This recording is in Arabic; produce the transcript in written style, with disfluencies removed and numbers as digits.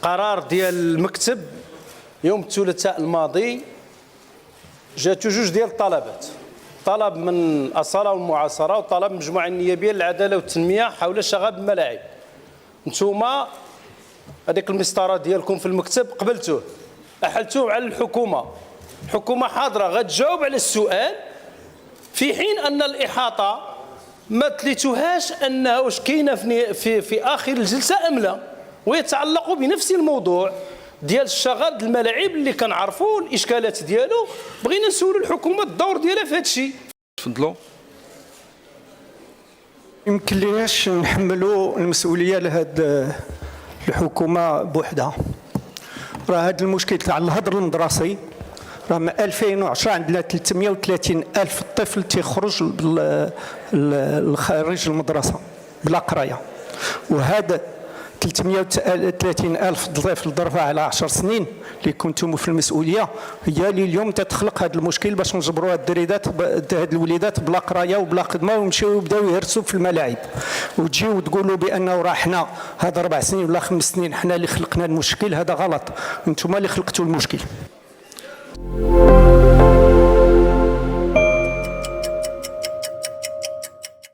قرار ديال المكتب يوم الثلاثاء الماضي جاتو جوج ديال الطلبات، طلب من الأصالة والمعاصرة وطلب من المجموعة النيابية للعدالة والتنمية حول شغب الملاعب. نتوما هذيك المسطرة ديالكم في المكتب قبلتوه، أحلتوه على الحكومة، الحكومة حاضرة غتجاوب على السؤال، في حين أن الإحاطة ما تليتوهاش أنها واش كاينة في آخر الجلسة أم لا، ويتعلق بنفس الموضوع ديال الشغب الملاعب اللي كنعرفوا الإشكالات ديالو. بغينا نسولوا الحكومة الدور ديالها في هذا الشيء. تفضلوا. يمكن ليناش نحملوا المسؤوليه لهاد الحكومه بوحدها. راه هذا المشكل تاع الهدر المدرسي راه من 2010 عندنا 330 ألف طفل تيخرج لخارج المدرسه بلا قرايه، وهذا 330 ألف طفل ضربها على 10 سنين اللي كنتم في المسؤوليه هي اللي اليوم تتخلق هذا المشكل باش نجبروا هاد الدريدات هاد الوليدات بلا قرايه وبلا خدمه ويمشيو يبداو يهرسوا في الملاعب، وتجيو تقولوا بانه راه حنا هاد 4 سنين ولا 5 سنين حنا اللي خلقنا المشكل. هذا غلط، انتم اللي خلقتوا المشكل.